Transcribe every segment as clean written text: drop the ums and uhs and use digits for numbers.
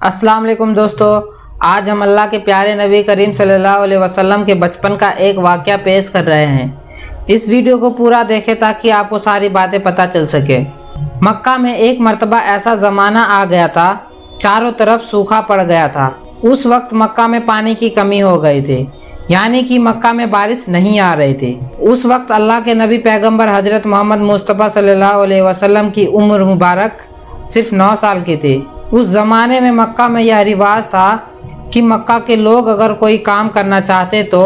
अस्सलाम वालेकुम दोस्तों, आज हम अल्लाह के प्यारे नबी करीम सल्लल्लाहु अलैहि वसल्लम के बचपन का एक वाक़या पेश कर रहे हैं। इस वीडियो को पूरा देखें ताकि आपको सारी बातें पता चल सके। मक्का में एक मर्तबा ऐसा ज़माना आ गया था, चारों तरफ सूखा पड़ गया था। उस वक्त मक्का में पानी की कमी हो गई थी, यानी कि मक्का में बारिश नहीं आ रही थी। उस वक्त अल्लाह के नबी पैगंबर हज़रत मोहम्मद मुस्तफ़ा सल्लल्लाहु अलैहि वसल्लम की उम्र मुबारक सिर्फ 9 साल की थी। उस ज़माने में मक्का में यह रिवाज था कि मक्का के लोग अगर कोई काम करना चाहते तो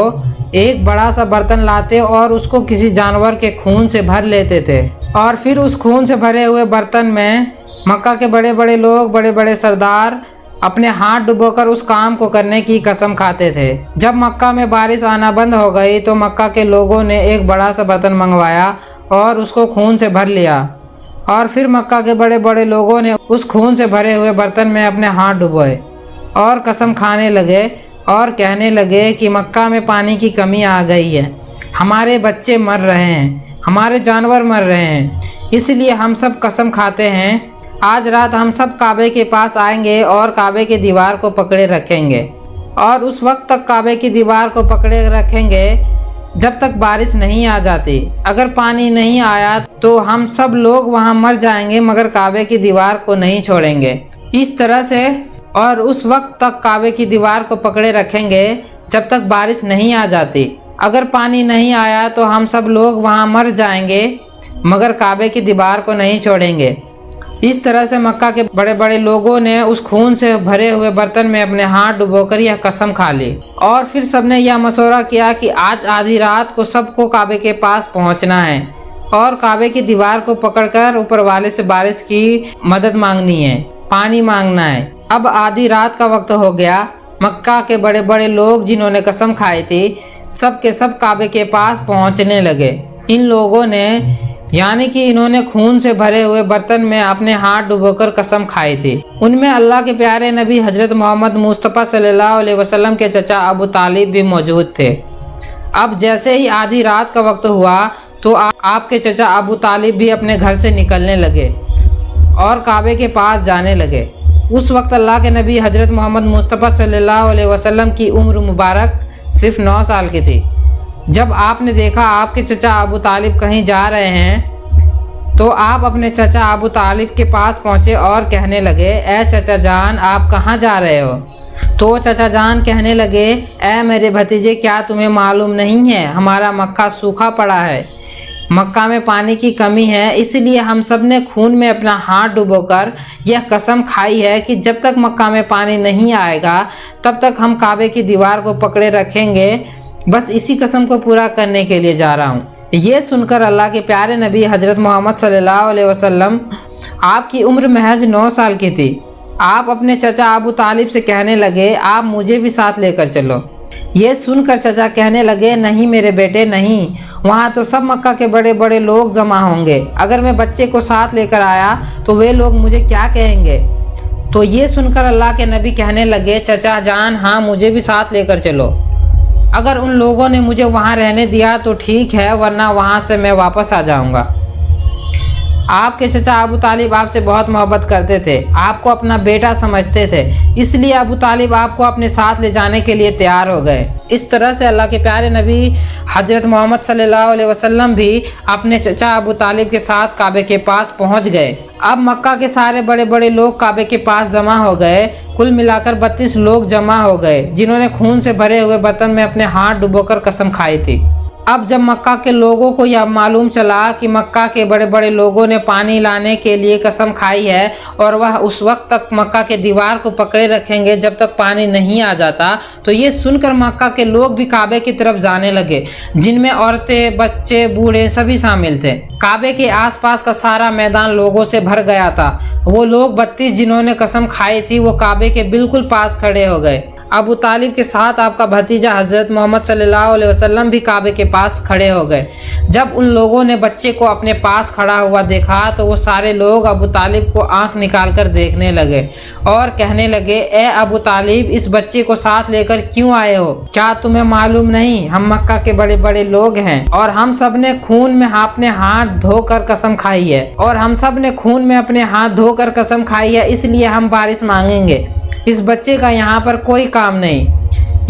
एक बड़ा सा बर्तन लाते और उसको किसी जानवर के खून से भर लेते थे, और फिर उस खून से भरे हुए बर्तन में मक्का के बड़े बड़े लोग, बड़े बड़े सरदार अपने हाथ डुबोकर उस काम को करने की कसम खाते थे। जब मक्का में बारिश आना बंद हो गई तो मक्का के लोगों ने एक बड़ा सा बर्तन मंगवाया और उसको खून से भर लिया, और फिर मक्का के बड़े बड़े लोगों ने उस खून से भरे हुए बर्तन में अपने हाथ डुबोए और कसम खाने लगे और कहने लगे कि मक्का में पानी की कमी आ गई है, हमारे बच्चे मर रहे हैं, हमारे जानवर मर रहे हैं, इसलिए हम सब कसम खाते हैं आज रात हम सब काबे के पास आएंगे और काबे की दीवार को पकड़े रखेंगे, और उस वक्त तक काबे की दीवार को पकड़े रखेंगे जब तक बारिश नहीं आ जाती। अगर पानी नहीं आया तो हम सब लोग वहां मर जाएंगे, मगर काबे की दीवार को नहीं छोड़ेंगे। इस तरह से और उस वक्त तक काबे की दीवार को पकड़े रखेंगे जब तक बारिश नहीं आ जाती। अगर पानी नहीं आया तो हम सब लोग वहां मर जाएंगे, मगर काबे की दीवार को नहीं छोड़ेंगे। इस तरह से मक्का के बड़े बड़े लोगों ने उस खून से भरे हुए बर्तन में अपने हाथ डुबोकर यह कसम खा ली, और फिर सबने यह मशवरा किया कि आज आधी रात को सबको काबे के पास पहुंचना है और काबे की दीवार को पकड़कर ऊपर वाले से बारिश की मदद मांगनी है, पानी मांगना है। अब आधी रात का वक्त हो गया। मक्का के बड़े बड़े लोग जिन्होंने कसम खाई थी सब के सब काबे के पास पहुंचने लगे। इन लोगों ने यानी कि इन्होंने खून से भरे हुए बर्तन में अपने हाथ डुबोकर कसम खाई थी। उनमें अल्लाह के प्यारे नबी हजरत मोहम्मद मुस्तफ़ा सल्लल्लाहु अलैहि वसल्लम के चचा अबू तालिब भी मौजूद थे। अब जैसे ही आधी रात का वक्त हुआ तो आपके चचा अबू तालिब भी अपने घर से निकलने लगे और काबे के पास जाने लगे। उस वक्त अल्लाह के नबी हजरत मोहम्मद मुस्तफ़ा सल्लल्लाहु अलैहि वसल्लम की उम्र मुबारक सिर्फ 9 साल की थी। जब आपने देखा आपके चचा अबू तालिब कहीं जा रहे हैं तो आप अपने चचा अबू तालिब के पास पहुंचे और कहने लगे, ए चचा जान, आप कहाँ जा रहे हो? तो चचा जान कहने लगे, ए मेरे भतीजे, क्या तुम्हें मालूम नहीं है हमारा मक्का सूखा पड़ा है, मक्का में पानी की कमी है, इसलिए हम सब ने खून में अपना हाथ डुबोकर यह कसम खाई है कि जब तक मक्का में पानी नहीं आएगा तब तक हम काबे की दीवार को पकड़े रखेंगे। बस इसी कसम को पूरा करने के लिए जा रहा हूँ। ये सुनकर अल्लाह के प्यारे नबी हजरत मोहम्मद सल्लल्लाहु अलैहि वसल्लम, आपकी उम्र महज 9 साल की थी, आप अपने चचा अबू तालिब से कहने लगे, आप मुझे भी साथ लेकर चलो। ये सुनकर चचा कहने लगे, नहीं मेरे बेटे नहीं, वहाँ तो सब मक्का के बड़े बड़े लोग जमा होंगे, अगर मैं बच्चे को साथ लेकर आया तो वे लोग मुझे क्या कहेंगे? तो ये सुनकर अल्लाह के नबी कहने लगे, चचा जान, हाँ मुझे भी साथ लेकर चलो। अगर उन लोगों ने मुझे वहाँ रहने दिया तो ठीक है, वरना वहाँ से मैं वापस आ जाऊँगा। आपके चचा अबू तालिब आपसे बहुत मोहब्बत करते थे, आपको अपना बेटा समझते थे, इसलिए अबू तालिब आपको अपने साथ ले जाने के लिए तैयार हो गए। इस तरह से अल्लाह के प्यारे नबी हजरत मोहम्मद सल्लल्लाहु अलैहि वसल्लम भी अपने चचा अबू तालिब के साथ काबे के पास पहुंच गए। अब मक्का के सारे बड़े बड़े लोग काबे के पास जमा हो गए। कुल मिलाकर 32 लोग जमा हो गए जिन्होंने खून से भरे हुए बर्तन में अपने हाथ डुबोकर कसम खाई थी। अब जब मक्का के लोगों को यह मालूम चला कि मक्का के बड़े बड़े लोगों ने पानी लाने के लिए कसम खाई है और वह उस वक्त तक मक्का के दीवार को पकड़े रखेंगे जब तक पानी नहीं आ जाता, तो ये सुनकर मक्का के लोग भी काबे की तरफ जाने लगे, जिनमें औरतें, बच्चे, बूढ़े सभी शामिल थे। काबे के आसपास का सारा मैदान लोगों से भर गया था। वो लोग 32 जिन्होंने कसम खाई थी वो काबे के बिल्कुल पास खड़े हो गए। अबू तालिब के साथ आपका भतीजा हजरत मोहम्मद सल्लल्लाहु अलैहि वसल्लम भी काबे के पास खड़े हो गए। जब उन लोगों ने बच्चे को अपने पास खड़ा हुआ देखा तो वो सारे लोग अबू तालिब को आंख निकाल कर देखने लगे और कहने लगे, ए अबू तालिब, इस बच्चे को साथ लेकर क्यों आए हो? क्या तुम्हें मालूम नहीं हम मक्का के बड़े बड़े लोग हैं और हम सब ने खून में अपने हाथ धोकर कसम खाई है, इसलिए हम बारिश मांगेंगे। इस बच्चे का यहाँ पर कोई काम नहीं।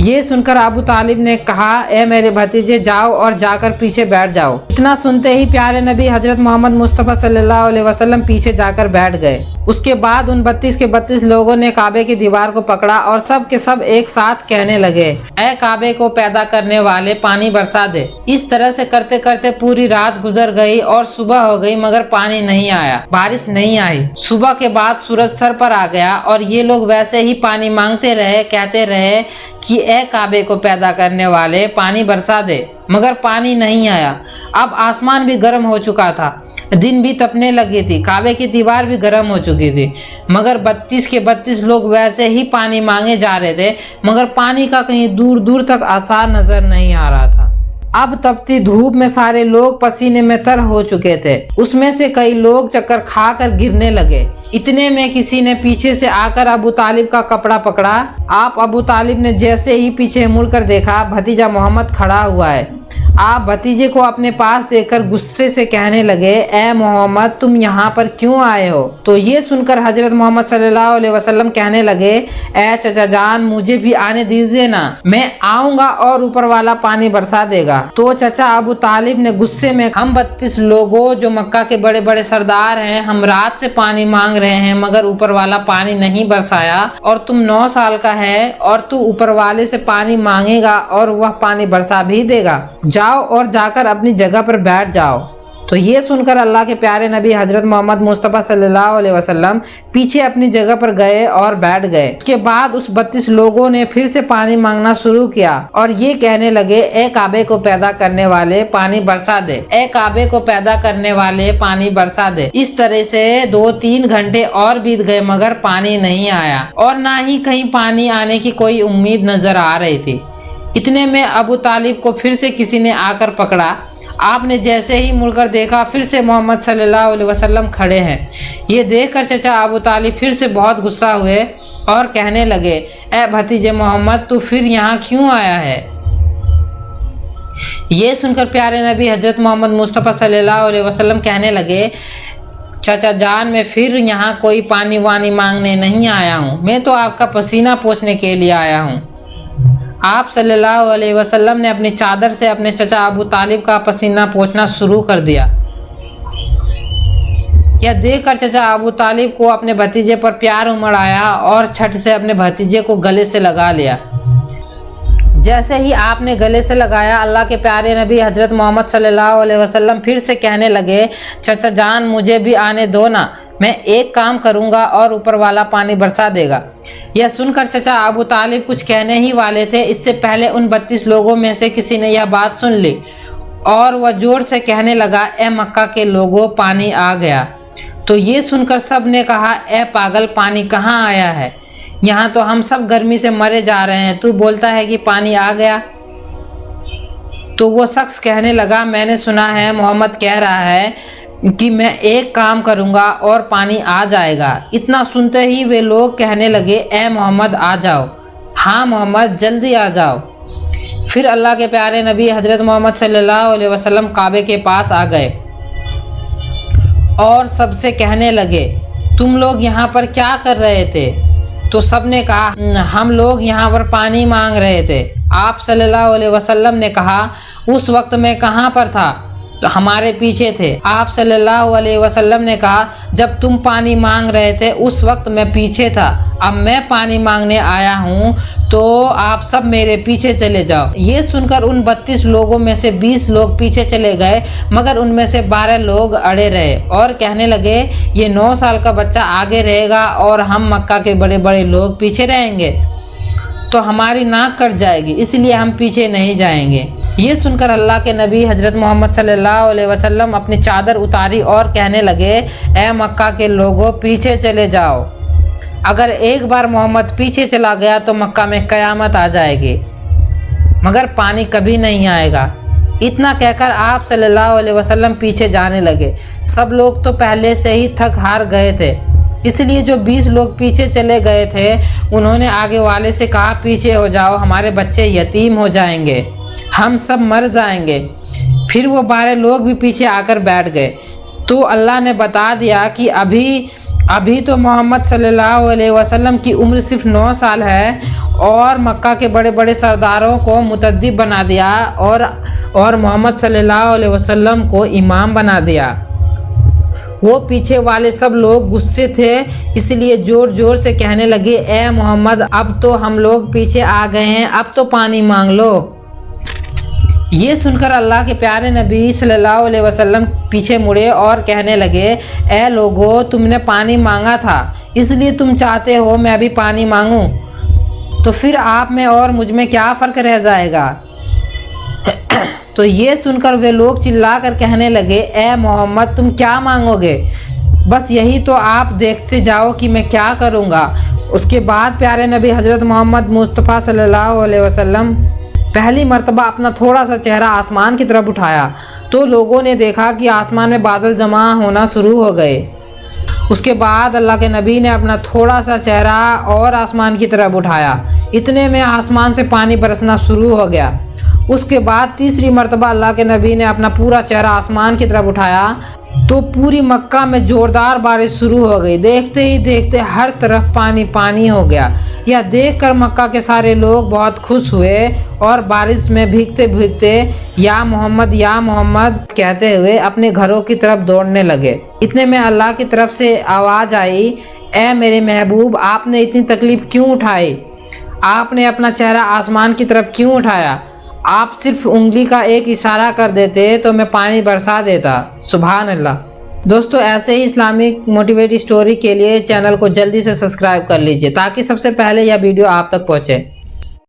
ये सुनकर अबू तालिब ने कहा, ए मेरे भतीजे, जाओ और जाकर पीछे बैठ जाओ। इतना सुनते ही प्यारे नबी हजरत मोहम्मद मुस्तफ़ा सल्लल्लाहु अलैहि वसल्लम पीछे जाकर बैठ गए। उसके बाद उन 32 के 32 लोगों ने काबे की दीवार को पकड़ा और सब के सब एक साथ कहने लगे, ए काबे को पैदा करने वाले, पानी बरसा दे। इस तरह से करते करते पूरी रात गुजर गई और सुबह हो गई, मगर पानी नहीं आया, बारिश नहीं आई। सुबह के बाद सूरज सर पर आ गया और ये लोग वैसे ही पानी मांगते रहे, कहते रहे कि ए काबे को पैदा करने वाले, पानी बरसा दे, मगर पानी नहीं आया। अब आसमान भी गर्म हो चुका था, दिन भी तपने लगी थी, काबे की दीवार भी गर्म हो चुकी थी, मगर 32 के 32 लोग वैसे ही पानी मांगे जा रहे थे, मगर पानी का कहीं दूर दूर तक आसार नजर नहीं आ रहा था। अब तपती धूप में सारे लोग पसीने में तर हो चुके थे। उसमें से कई लोग चक्कर खाकर गिरने लगे। इतने में किसी ने पीछे से आकर अबू तालिब का कपड़ा पकड़ा। आप अबू तालिब ने जैसे ही पीछे मुड़कर देखा, भतीजा मोहम्मद खड़ा हुआ है। आप भतीजे को अपने पास देखकर गुस्से से कहने लगे, ए मोहम्मद, तुम यहाँ पर क्यों आए हो? तो ये सुनकर हजरत मोहम्मद सल्लल्लाहु अलैहि वसल्लम कहने लगे, ए चचा जान, मुझे भी आने दीजिए ना, मैं आऊंगा और ऊपर वाला पानी बरसा देगा। तो चचा अबू तालिब ने गुस्से में, हम 32 लोगों जो मक्का के बड़े बड़े सरदार हैं, हम रात से पानी मांग रहे हैं, मगर ऊपर वाला पानी नहीं बरसाया, और तुम 9 साल का है और तू ऊपर वाले से पानी मांगेगा और वह पानी बरसा भी देगा। जाओ और जाकर अपनी जगह पर बैठ जाओ। तो ये सुनकर अल्लाह के प्यारे नबी हजरत मोहम्मद मुस्तफ़ा सल्लल्लाहु अलैहि वसल्लम पीछे अपनी जगह पर गए और बैठ गए। उसके बाद उस 32 लोगों ने फिर से पानी मांगना शुरू किया और ये कहने लगे, ए काबे को पैदा करने वाले, पानी बरसा दे, ए काबे को पैदा करने वाले, पानी बरसा दे। इस तरह से 2-3 घंटे और बीत गए, मगर पानी नहीं आया और ना ही कहीं पानी आने की कोई उम्मीद नजर आ रही थी। इतने में अबू तालिब को फिर से किसी ने आकर पकड़ा। आपने जैसे ही मुड़कर देखा, फिर से मोहम्मद सल्लल्लाहु अलैहि वसल्लम खड़े हैं। ये देखकर चचा अबू तालिब फिर से बहुत गुस्सा हुए और कहने लगे, ए भतीजे मोहम्मद, तू फिर यहाँ क्यों आया है? ये सुनकर प्यारे नबी हजरत मोहम्मद मुस्तफ़ा सल्लल्लाहु अलैहि वसल्लम कहने लगे, चाचा जान, मैं फिर यहाँ कोई पानी वानी मांगने नहीं आया हूँ, मैं तो आपका पसीना पोंछने के लिए आया हूँ। आप सल्लल्लाहु अलैहि वसल्लम ने अपनी चादर से अपने चचा अबू तालिब का पसीना पोंछना शुरू कर दिया। यह देखकर चचा अबू तालिब को अपने भतीजे पर प्यार उमड़ आया और छठ से अपने भतीजे को गले से लगा लिया। जैसे ही आपने गले से लगाया, अल्लाह के प्यारे नबी हजरत मोहम्मद सल्लल्लाहु अलैहि वसल्लम फिर से कहने लगे, चाचा जान, मुझे भी आने दो ना, मैं एक काम करूंगा और ऊपर वाला पानी बरसा देगा। यह सुनकर चचा अबू तालिब कुछ कहने ही वाले थे, इससे पहले उन 32 लोगों में से किसी ने यह बात सुन ली और वह जोर से कहने लगा, ए मक्का के लोगों, पानी आ गया। तो ये सुनकर सब ने कहा, ए पागल, पानी कहाँ आया है? यहाँ तो हम सब गर्मी से मरे जा रहे हैं, तू बोलता है कि पानी आ गया। तो वो शख्स कहने लगा, मैंने सुना है मोहम्मद कह रहा है कि मैं एक काम करूंगा और पानी आ जाएगा। इतना सुनते ही वे लोग कहने लगे, ए मोहम्मद आ जाओ, हाँ मोहम्मद जल्दी आ जाओ। फिर अल्लाह के प्यारे नबी हजरत मोहम्मद सल्लल्लाहु अलैहि वसल्लम काबे के पास आ गए और सबसे कहने लगे, तुम लोग यहाँ पर क्या कर रहे थे? तो सब ने कहा, हम लोग यहाँ पर पानी मांग रहे थे। आप सल्लल्लाहु अलैहि वसल्लम ने कहा, उस वक्त मैं कहाँ पर था? तो हमारे पीछे थे। आप सल्लल्लाहु अलैहि वसल्लम ने कहा, जब तुम पानी मांग रहे थे उस वक्त मैं पीछे था, अब मैं पानी मांगने आया हूँ, तो आप सब मेरे पीछे चले जाओ। ये सुनकर उन 32 लोगों में से 20 लोग पीछे चले गए, मगर उनमें से 12 लोग अड़े रहे और कहने लगे, ये 9 साल का बच्चा आगे रहेगा और हम मक्का के बड़े बड़े लोग पीछे रहेंगे तो हमारी नाक कट जाएगी, इसलिए हम पीछे नहीं जाएंगे। ये सुनकर अल्लाह के नबी हजरत मोहम्मद सल्लल्लाहु अलैहि वसल्लम अपनी चादर उतारी और कहने लगे, ए मक्का के लोगों, पीछे चले जाओ। अगर एक बार मोहम्मद पीछे चला गया तो मक्का में कयामत आ जाएगी, मगर पानी कभी नहीं आएगा। इतना कहकर आप सल्लल्लाहु अलैहि वसल्लम पीछे जाने लगे। सब लोग तो पहले से ही थक हार गए थे, इसलिए जो 20 लोग पीछे चले गए थे उन्होंने आगे वाले से कहा, पीछे हो जाओ, हमारे बच्चे यतीम हो जाएंगे, हम सब मर जाएंगे। फिर वो 12 लोग भी पीछे आकर बैठ गए। तो अल्लाह ने बता दिया कि अभी अभी तो मोहम्मद सल्लल्लाहु अलैहि वसल्लम की उम्र सिर्फ 9 साल है और मक्का के बड़े बड़े सरदारों को मुतद्दिब बना दिया और मोहम्मद सल्लल्लाहु अलैहि वसल्लम को इमाम बना दिया। वो पीछे वाले सब लोग गुस्से थे, इसलिए जोर जोर से कहने लगे, ए मोहम्मद, अब तो हम लोग पीछे आ गए हैं, अब तो पानी मांग लो। ये सुनकर अल्लाह के प्यारे नबी सल्लल्लाहु अलैहि वसल्लम पीछे मुड़े और कहने लगे, ए लोगो, तुमने पानी मांगा था, इसलिए तुम चाहते हो मैं भी पानी मांगूं, तो फिर आप में और मुझ में क्या फ़र्क रह जाएगा। तो ये सुनकर वे लोग चिल्लाकर कहने लगे, ए मोहम्मद, तुम क्या मांगोगे? बस यही तो आप देखते जाओ कि मैं क्या करूँगा। उसके बाद प्यारे नबी हज़रत मोहम्मद मुस्तफ़ा सल्लल्लाहु अलैहि वसल्लम पहली मर्तबा अपना थोड़ा सा चेहरा आसमान की तरफ उठाया तो लोगों ने देखा कि आसमान में बादल जमा होना शुरू हो गए। उसके बाद अल्लाह के नबी ने अपना थोड़ा सा चेहरा और आसमान की तरफ उठाया, इतने में आसमान से पानी बरसना शुरू हो गया। उसके बाद तीसरी मर्तबा अल्लाह के नबी ने अपना पूरा चेहरा आसमान की तरफ उठाया तो पूरी मक्का में ज़ोरदार बारिश शुरू हो गई। देखते ही देखते हर तरफ पानी पानी हो गया। यह देखकर मक्का के सारे लोग बहुत खुश हुए और बारिश में भीगते भीगते या मोहम्मद कहते हुए अपने घरों की तरफ दौड़ने लगे। इतने में अल्लाह की तरफ से आवाज़ आई, ए मेरे महबूब, आपने इतनी तकलीफ़ क्यों उठाई? आपने अपना चेहरा आसमान की तरफ क्यों उठाया? आप सिर्फ उंगली का एक इशारा कर देते तो मैं पानी बरसा देता। सुभान अल्लाह। दोस्तों, ऐसे ही इस्लामिक मोटिवेट स्टोरी के लिए चैनल को जल्दी से सब्सक्राइब कर लीजिए ताकि सबसे पहले यह वीडियो आप तक पहुँचे।